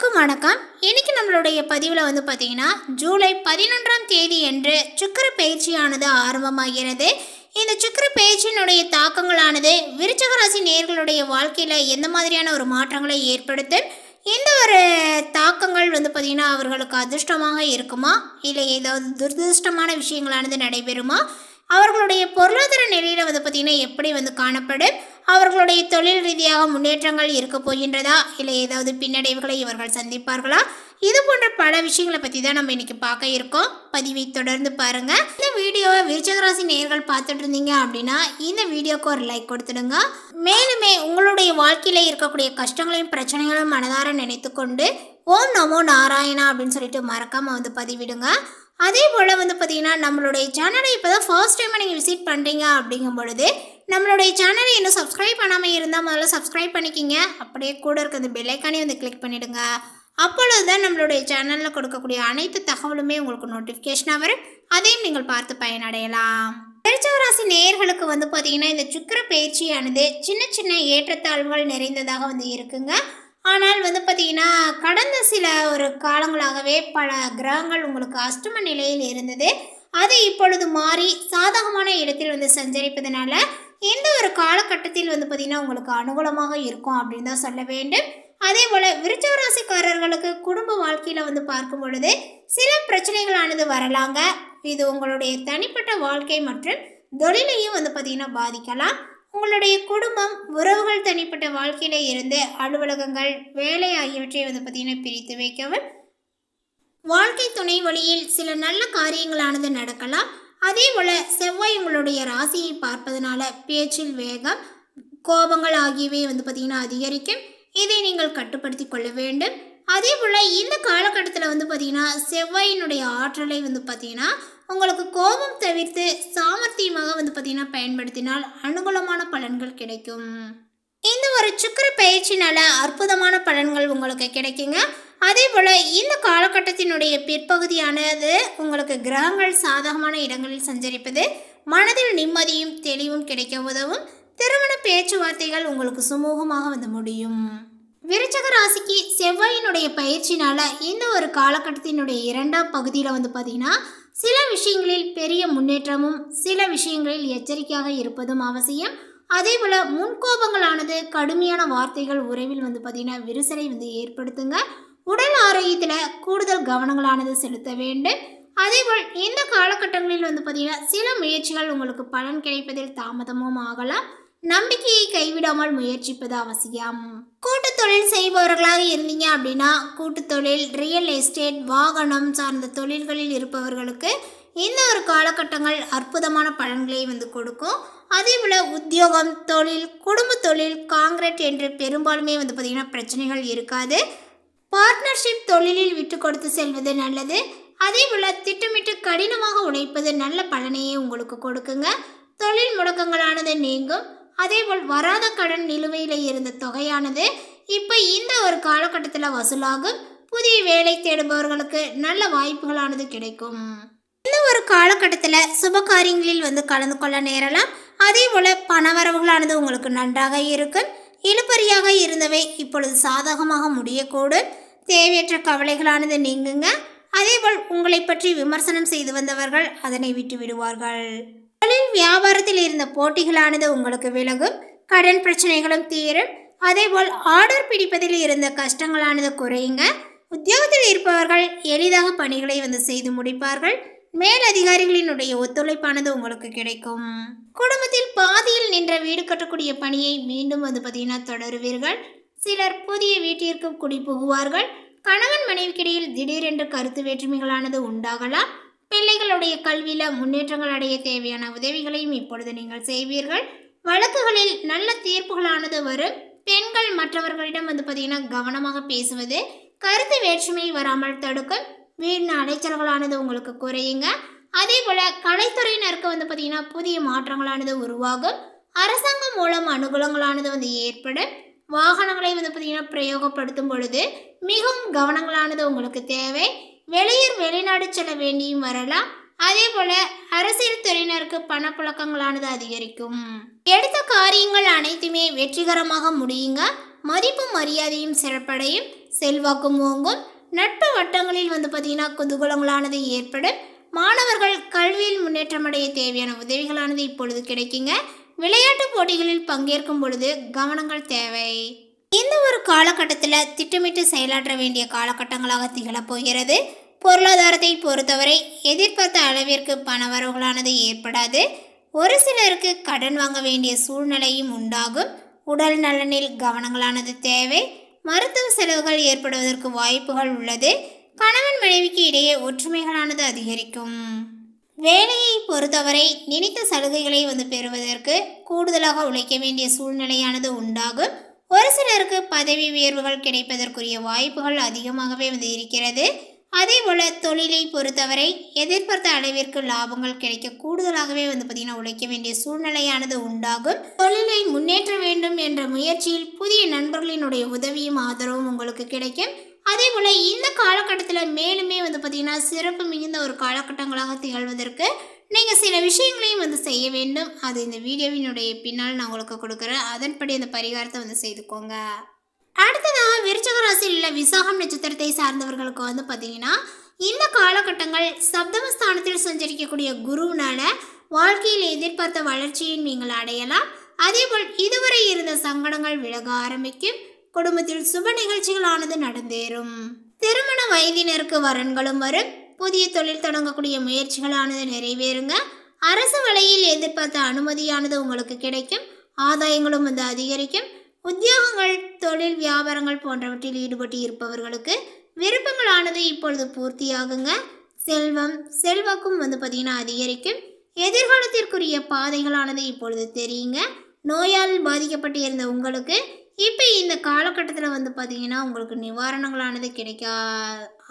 அனைவருக்கும் வணக்கம். இன்னைக்கு நம்மளுடைய பதிவில் பார்த்தீங்கன்னா ஜூலை 11ஆம் தேதி என்று சுக்கிர பயிற்சியானது ஆரம்பமாகிறது. இந்த சுக்கிர பயிற்சியினுடைய தாக்கங்களானது விருச்சிக ராசி நேயர்களுடைய வாழ்க்கையில் எந்த மாதிரியான ஒரு மாற்றங்களை ஏற்படுத்தும், இந்த ஒரு தாக்கங்கள் பார்த்தீங்கன்னா அவர்களுக்கு அதிர்ஷ்டமாக இருக்குமா இல்லை ஏதாவது துரதிருஷ்டமான விஷயங்களானது நடைபெறுமா, அவர்களுடைய பொருளாதார நிலையில் பார்த்திங்கன்னா எப்படி காணப்படும், அவர்களுடைய தொழில் ரீதியாக முன்னேற்றங்கள் இருக்க போகின்றதா இல்லை ஏதாவது பின்னடைவுகளை இவர்கள் சந்திப்பார்களா, இது போன்ற பல விஷயங்களை பற்றி தான் நம்ம இன்றைக்கி பார்க்க இருக்கோம். பதிவை தொடர்ந்து பாருங்கள். இந்த வீடியோவை விருச்சிக ராசி நேயர்கள் பார்த்துட்டு இருந்தீங்க அப்படின்னா இந்த வீடியோக்கு ஒரு லைக் கொடுத்துடுங்க. மேலுமே உங்களுடைய வாழ்க்கையில் இருக்கக்கூடிய கஷ்டங்களையும் பிரச்சனைகளையும் மனதார நினைத்து கொண்டு ஓம் நமோ நாராயணா அப்படின்னு சொல்லிட்டு மறக்காமல் பதிவிடுங்க. அதே போல் பார்த்தீங்கன்னா நம்மளுடைய சேனலை இப்போ தான் ஃபர்ஸ்ட் டைம் நீங்கள் விசிட் பண்ணுறீங்க அப்படிங்கும் பொழுது நம்மளுடைய சேனலை இன்னும் சப்ஸ்கிரைப் பண்ணாமல் இருந்தால் முதல்ல சப்ஸ்கிரைப் பண்ணிக்கிங்க. அப்படியே கூட இருக்க அந்த பெல்லைக்கானே கிளிக் பண்ணிவிடுங்க. அப்பொழுது தான் நம்மளுடைய சேனலில் கொடுக்கக்கூடிய அனைத்து தகவலுமே உங்களுக்கு நோட்டிஃபிகேஷனாக வரும். அதையும் நீங்கள் பார்த்து பயனடையலாம். விருச்சிக ராசி நேயர்களுக்கு பார்த்தீங்கன்னா இந்த சுக்கிர பயிற்சியானது சின்ன சின்ன ஏற்றத்தாழ்வுகள் நிறைந்ததாக இருக்குங்க. ஆனால் பார்த்தீங்கன்னா கடந்த சில ஒரு காலங்களாகவே பல கிரகங்கள் உங்களுக்கு அஷ்டம நிலையில் இருந்தது. அது இப்பொழுது மாறி சாதகமான இடத்தில் சஞ்சரிப்பதனால இந்த ஒரு காலகட்டத்தில் பார்த்தீங்கன்னா உங்களுக்கு அனுகூலமாக இருக்கும் அப்படின்னு தான் சொல்ல வேண்டும். அதே போல் விருச்சிக ராசிக்காரர்களுக்கு குடும்ப வாழ்க்கையில் பார்க்கும் பொழுது சில பிரச்சனைகளானது வரலாங்க. இது உங்களுடைய தனிப்பட்ட வாழ்க்கை மற்றும் தொழிலையும் பார்த்தீங்கன்னா பாதிக்கலாம். உங்களுடைய குடும்பம், உறவுகள், தனிப்பட்ட வாழ்க்கையில் இருந்து அலுவலகங்கள், வேலை ஆகியவற்றை பார்த்தீங்கன்னா பிரித்து வைக்கவும். வாழ்க்கை துணை வழியில் சில நல்ல காரியங்களானது நடக்கலாம். அதே போல் செவ்வாய் உங்களுடைய ராசியை பார்ப்பதனால பேச்சில் வேகம், கோபங்கள் ஆகியவை பார்த்தீங்கன்னா அதிகரிக்கும். இதை நீங்கள் கட்டுப்படுத்தி கொள்ள வேண்டும். அதே போல் இந்த காலகட்டத்தில் பார்த்தீங்கன்னா செவ்வாயினுடைய ஆற்றலை பார்த்தீங்கன்னா உங்களுக்கு கோபம் தவிர்த்து சாமர்த்தியமாக பார்த்தீங்கன்னா பயன்படுத்தினால் அனுகூலமான பலன்கள் கிடைக்கும். இந்த ஒரு சுக்கிர பயிற்சினால அற்புதமான பலன்கள் உங்களுக்கு கிடைக்குங்க. அதே போல் இந்த காலகட்டத்தினுடைய பிற்பகுதியானது உங்களுக்கு கிரகங்கள் சாதகமான இடங்களில் சஞ்சரிப்பது மனதில் நிம்மதியும் தெளிவும் கிடைக்க உதவும். திருமண பேச்சுவார்த்தைகள் உங்களுக்கு சுமூகமாக முடியும். விருச்சிக ராசிக்கு செவ்வாயினுடைய பயிற்சினால இந்த ஒரு காலகட்டத்தினுடைய இரண்டாம் பகுதியில் பார்த்தீங்கன்னா சில விஷயங்களில் பெரிய முன்னேற்றமும் சில விஷயங்களில் எச்சரிக்கையாக இருப்பதும் அவசியம். அதே போல் முன்கோபங்களானது கடுமையான வார்த்தைகள் உறவில் பார்த்தீங்கன்னா விரிசலை ஏற்படுத்துங்க. உடல் ஆரோக்கியத்தில் கூடுதல் கவனங்களானது செலுத்த வேண்டும். அதேபோல் இந்த காலகட்டங்களில் பார்த்தீங்கன்னா சில முயற்சிகள் உங்களுக்கு பலன் கிடைப்பதில் தாமதமும் ஆகலாம். நம்பிக்கையை கைவிடாமல் முயற்சிப்பது அவசியம். கூட்டு தொழில் செய்பவர்களாக இருந்தீங்க அப்படின்னா கூட்டு தொழில், ரியல் எஸ்டேட், வாகனம் சார்ந்த தொழில்களில் இருப்பவர்களுக்கு இந்த ஒரு காலகட்டங்கள் அற்புதமான பலன்களை கொடுக்கும். அதே போல் உத்தியோகம், தொழில், குடும்ப தொழில், காங்கிரீட் என்று பெரும்பாலுமே பார்த்தீங்கன்னா பிரச்சனைகள் இருக்காது. பார்ட்னர்ஷிப் தொழிலில் விட்டு கொடுத்து செல்வது நல்லது. அதே போல் திட்டமிட்டு கடினமாக உழைப்பது நல்ல பலனையே உங்களுக்கு கொடுக்குங்க. தொழில் முடக்கங்களானது நீங்கும். அதேபோல் வராத கடன் நிலுவையில் இருந்த தொகையானது இப்போ இந்த ஒரு காலகட்டத்தில் வசூலாகும். புதிய வேலை தேடுபவர்களுக்கு நல்ல வாய்ப்புகளானது கிடைக்கும். இந்த ஒரு காலகட்டத்தில் சுப காரியங்களில் கலந்து கொள்ள நேரலாம். அதே போல் பணவரவுகளானது உங்களுக்கு நன்றாக இருக்கும். இழுபறியாக இருந்தவை இப்பொழுது சாதகமாக முடியக்கூடும். தேவையற்ற கவலைகளானது நீங்குங்க. அதேபோல் உங்களை பற்றி விமர்சனம் செய்து வந்தவர்கள் அதனை விட்டு விடுவார்கள். தொழில் வியாபாரத்தில் இருந்த போட்டிகளானது உங்களுக்கு விலகும். கடன் பிரச்சனைகளும் தீரும். அதேபோல் ஆர்டர் பிடிப்பதில் இருந்த கஷ்டங்களானது குறையுங்க. உத்தியோகத்தில் இருப்பவர்கள் எளிதாக பணிகளை செய்து முடிப்பார்கள். மேலதிகாரிகளினுடைய ஒத்துழைப்பானது உங்களுக்கு கிடைக்கும். குடும்பத்தில் பாதியில் நின்ற வீடு கட்டக்கூடிய பணியை மீண்டும் பார்த்தீங்கன்னா தொடருவீர்கள். சிலர் புதிய வீட்டிற்கு குடி புகுவார்கள். கணவன் மனைவிக்கிடையில் திடீரென்று கருத்து வேற்றுமைகளானது உண்டாகலாம். பிள்ளைகளுடைய கல்வியில் முன்னேற்றங்கள் அடைய தேவையான உதவிகளையும் இப்பொழுது நீங்கள் செய்வீர்கள். வழக்குகளில் நல்ல தீர்ப்புகளானது வரும். பெண்கள் மற்றவர்களிடம் பார்த்தீங்கன்னா கவனமாக பேசுவது கருத்து வேற்றுமை வராமல் தடுக்கும். வீண் அலைச்சல்களானது உங்களுக்கு குறையுங்க. அதே போல் கலைத்துறையினருக்கு பார்த்தீங்கன்னா புதிய மாற்றங்களானது உருவாகும். அரசாங்கம் மூலம் அனுகூலங்களானது ஏற்படும். வாகனங்களை பார்த்தீங்கன்னா பிரயோகப்படுத்தும் பொழுது மிகவும் கவனங்களானது உங்களுக்கு தேவை. வெளிநாடு செல்ல வேண்டியும் வரலாம். அதே போல அரசியல் துறையினருக்கு பணப்புழக்கங்களானது அதிகரிக்கும். எடுத்த காரியங்கள் அனைத்துமே வெற்றிகரமாக முடியுங்க. மதிப்பு மரியாதையும் சிறப்படையும். செல்வாக்கும் ஓங்கும். நட்பு வட்டங்களில் வந்து பார்த்தீங்கன்னா குதூகலங்களானது ஏற்படும். மாணவர்கள் கல்வியில் முன்னேற்றமடைய தேவையான உதவிகளானது இப்பொழுது கிடைக்குங்க. விளையாட்டு போட்டிகளில் பங்கேற்கும் பொழுது கவனங்கள் தேவை. இந்த ஒரு காலகட்டத்தில் திட்டமிட்டு செயலாற்ற வேண்டிய காலகட்டங்களாக திகழப்போகிறது. பொருளாதாரத்தை பொறுத்தவரை எதிர்பார்த்த அளவிற்கு பணவரவுகளானது ஏற்படாது. ஒரு சிலருக்கு கடன் வாங்க வேண்டிய சூழ்நிலையும் உண்டாகும். உடல் நலனில் கவனங்களானது தேவை. மருத்துவ செலவுகள் ஏற்படுவதற்கு வாய்ப்புகள் உள்ளது. கணவன் மனைவிக்கு இடையே ஒற்றுமைகளானது அதிகரிக்கும். வேலையை பொறுத்தவரை நினைத்த சலுகைகளை பெறுவதற்கு கூடுதலாக உழைக்க வேண்டிய சூழ்நிலையானது உண்டாகும். ஒரு சிலருக்கு பதவி உயர்வுகள் கிடைப்பதற்குரிய வாய்ப்புகள் அதிகமாகவே இருக்கிறது. அதே போல தொழிலை பொறுத்தவரை எதிர்பார்த்த அளவிற்கு லாபங்கள் கிடைக்க கூடுதலாகவே பார்த்தீங்கன்னா உழைக்க வேண்டிய சூழ்நிலையானது உண்டாகும். தொழிலை முன்னேற்ற வேண்டும் என்ற முயற்சியில் புதிய நண்பர்களினுடைய உதவியும் ஆதரவும் உங்களுக்கு கிடைக்கும். அதே போல் இந்த காலகட்டத்தில் மேலுமே பார்த்தீங்கன்னா சிறப்பு மிகுந்த ஒரு காலகட்டங்களாக திகழ்வதற்கு நீங்கள் சில விஷயங்களையும் செய்ய வேண்டும். அது இந்த வீடியோவினுடைய பின்னால் நான் உங்களுக்கு கொடுக்குறேன். அதன்படி அந்த பரிகாரத்தை செய்துக்கோங்க. அடுத்ததாக விருச்சிக ராசியில் உள்ள விசாகம் நட்சத்திரத்தை சார்ந்தவர்களுக்கு பார்த்தீங்கன்னா இந்த காலகட்டங்கள் சப்தமஸ்தானத்தில் சஞ்சரிக்கக்கூடிய குருவினால வாழ்க்கையில் எதிர்பார்த்த வளர்ச்சியை நீங்கள் அடையலாம். அதேபோல் இதுவரை இருந்த சங்கடங்கள் விலக ஆரம்பிக்கும். குடும்பத்தில் சுப நிகழ்ச்சிகளானது நடந்தேறும். திருமண வயதினருக்கு வரன்களும் வரும். புதிய தொழில் தொடங்கக்கூடிய முயற்சிகளானது நிறைவேறுங்க. அரசு வழியில் எதிர்பார்த்த அனுமதியானது உங்களுக்கு கிடைக்கும். ஆதாயங்களும் அதிகரிக்கும். உத்தியோகங்கள், தொழில், வியாபாரங்கள் போன்றவற்றில் ஈடுபட்டு இருப்பவர்களுக்கு விருப்பங்களானது இப்பொழுது பூர்த்தியாகுங்க. செல்வம், செல்வாக்கும் பார்த்தீங்கன்னா அதிகரிக்கும். எதிர்காலத்திற்குரிய பாதைகளானது இப்பொழுது தெரியுங்க. நோயால் பாதிக்கப்பட்டு இருந்த உங்களுக்கு இப்போ இந்த காலகட்டத்தில் பார்த்தீங்கன்னா உங்களுக்கு நிவாரணங்களானது கிடைக்க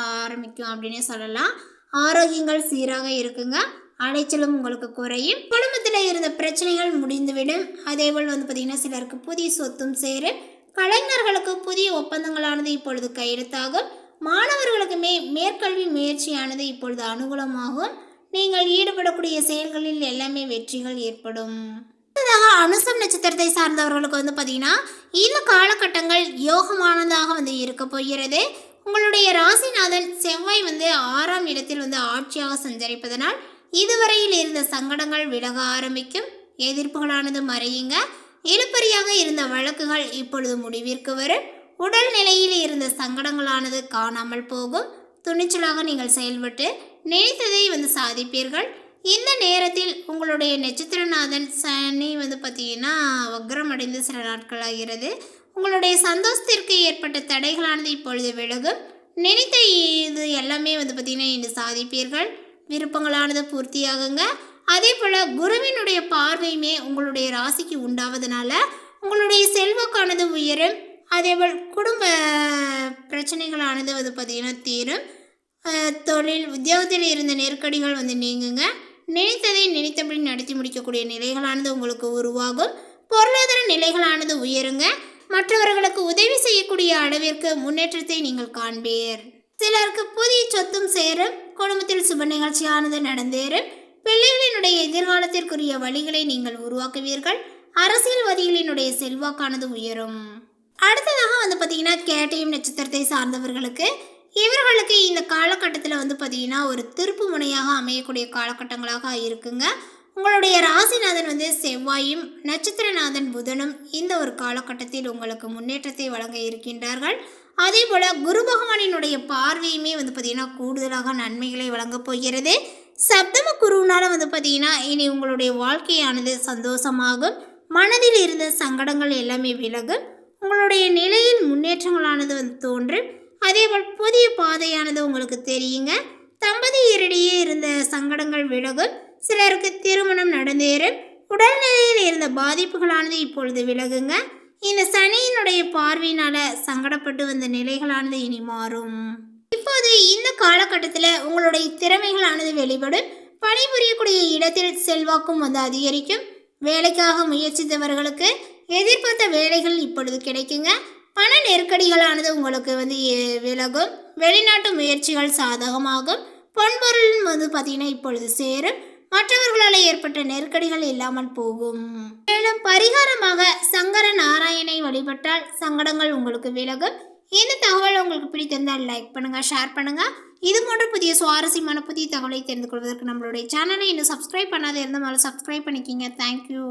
ஆரம்பிக்கும் அப்படின்னே சொல்லலாம். ஆரோக்கியங்கள் சீராக இருக்குங்க. அலைச்சலும் உங்களுக்கு குறையும். குடும்பத்தில் இருந்த பிரச்சனைகள் முடிந்துவிடும். அதேபோல் பார்த்தீங்கன்னா சிலருக்கு புதிய சொத்தும் சேரும். கலைஞர்களுக்கு புதிய ஒப்பந்தங்களானது இப்பொழுது கையெழுத்தாகும். மாணவர்களுக்குமே மேற்கல்வி முயற்சியானது இப்பொழுது அனுகூலமாகும். நீங்கள் ஈடுபடக்கூடிய செயல்களில் எல்லாமே வெற்றிகள் ஏற்படும். அனுசம் நட்சத்திரத்தை சார்ந்தவர்களுக்கு பார்த்தீங்கன்னா இந்த காலகட்டங்கள் யோகமானதாக இருக்க போகிறது. உங்களுடைய ராசிநாதன் செவ்வாய் 6ஆம் இடத்தில் ஆட்சியாக சஞ்சரிப்பதனால் இதுவரையில் இருந்த சங்கடங்கள் விலக ஆரம்பிக்கும். எதிர்ப்புகளானது மறையுங்க. இழுபறியாக இருந்த வழக்குகள் இப்பொழுது முடிவிற்கு வரும். உடல் நிலையில் இருந்த சங்கடங்களானது காணாமல் போகும். துணிச்சலாக நீங்கள் செயல்பட்டு நினைத்ததை சாதிப்பீர்கள். இந்த நேரத்தில் உங்களுடைய நட்சத்திரநாதன் சனி பார்த்தீங்கன்னா வக்ரம் அடைந்து சில நாட்கள் ஆகிறது. உங்களுடைய சந்தோஷத்திற்கு ஏற்பட்ட தடைகளானது இப்பொழுது விலகும். நினைத்த இது எல்லாமே பார்த்தீங்கன்னா இன்று சாதிப்பீர்கள். விருப்பங்களானது பூர்த்தியாகுங்க. அதே போல் குருவினுடைய பார்வையுமே உங்களுடைய ராசிக்கு உண்டாவதனால உங்களுடைய செல்வாக்கானது உயரும். அதேபோல் குடும்ப பிரச்சனைகளானது பார்த்தீங்கன்னா தீரும். தொழில், உத்தியோகத்தில் இருந்த நெருக்கடிகள் நீங்குங்க. நினைத்ததை நினைத்தபடி நடத்தி முடிக்கக்கூடிய நிலைகளானது உங்களுக்கு உருவாகும். பொருளாதார நிலைகளானது உயருங்க. மற்றவர்களுக்கு உதவி செய்யக்கூடிய அளவிற்கு முன்னேற்றத்தை நீங்கள் காண்பீர். சிலருக்கு புதிய சொத்தும் சேரும். குடும்பத்தில் சுப நிகழ்ச்சியானது நடந்தேறும். பிள்ளைகளினுடைய எதிர்காலத்திற்குரிய வழிகளை நீங்கள் உருவாக்குவீர்கள். அரசியல்வாதிகளினுடைய செல்வாக்கானது உயரும். அடுத்ததாக பார்த்தீங்கன்னா கேட்டயம் நட்சத்திரத்தை சார்ந்தவர்களுக்கு இவர்களுக்கு இந்த காலகட்டத்தில் பார்த்தீங்கன்னா ஒரு திருப்பு முனையாக அமையக்கூடிய காலகட்டங்களாக இருக்குங்க. உங்களுடைய ராசிநாதன் செவ்வாயும் நட்சத்திரநாதன் புதனும் இந்த ஒரு காலகட்டத்தில் உங்களுக்கு முன்னேற்றத்தை வழங்க இருக்கின்றார்கள். அதே போல் குரு பகவானினுடைய பார்வையுமே பார்த்தீங்கன்னா கூடுதலாக நன்மைகளை வழங்கப் போகிறது. சப்தம குருவினால் பார்த்தீங்கன்னா இனி உங்களுடைய வாழ்க்கையானது சந்தோஷமாகும். மனதில் இருந்த சங்கடங்கள் எல்லாமே விலகும். உங்களுடைய நிலையில் முன்னேற்றங்களானது தோன்றும். அதேபோல் புதிய பாதையானது உங்களுக்கு தெரியுங்க. தம்பதியரிடையே இருந்த சங்கடங்கள் விலகும். சிலருக்கு திருமணம் நடந்தேறும். உடல்நிலையில் இருந்த பாதிப்புகளானது இப்பொழுது விலகுங்க. இந்த சனியினுடைய பார்வையினால சங்கடப்பட்டு வந்த நிலைகளானது இனி மாறும். இப்போது இந்த காலகட்டத்தில் உங்களுடைய திறமைகளானது வெளிப்படும். பணிபுரியக்கூடிய இடத்தில் செல்வாக்கும் அதிகரிக்கும். வேலைக்காக முயற்சித்தவர்களுக்கு எதிர்பார்த்த வேலைகள் இப்பொழுது கிடைக்குங்க. பண நெருக்கடிகளானது உங்களுக்கு விலகும். வெளிநாட்டு முயற்சிகள் சாதகமாகும். பொன்பொருள் பார்த்தீங்கன்னா இப்பொழுது சேரும். மற்றவர்களால் ஏற்பட்ட நெருக்கடிகள் இல்லாமல் போகும். மேலும் பரிகாரமாக சங்கர நாராயணை வழிபட்டால் சங்கடங்கள் உங்களுக்கு விலகும். இந்த தகவல் உங்களுக்கு பிடித்திருந்தால் லைக் பண்ணுங்கள், ஷேர் பண்ணுங்கள். இது போன்ற புதிய சுவாரஸ்யமான புதிய தகவலை தெரிந்து கொள்வதற்கு நம்மளுடைய சேனலை இன்னும் சப்ஸ்கிரைப் பண்ணாத இருந்தால் சப்ஸ்கிரைப் பண்ணிக்கிங்க. தேங்க்யூ.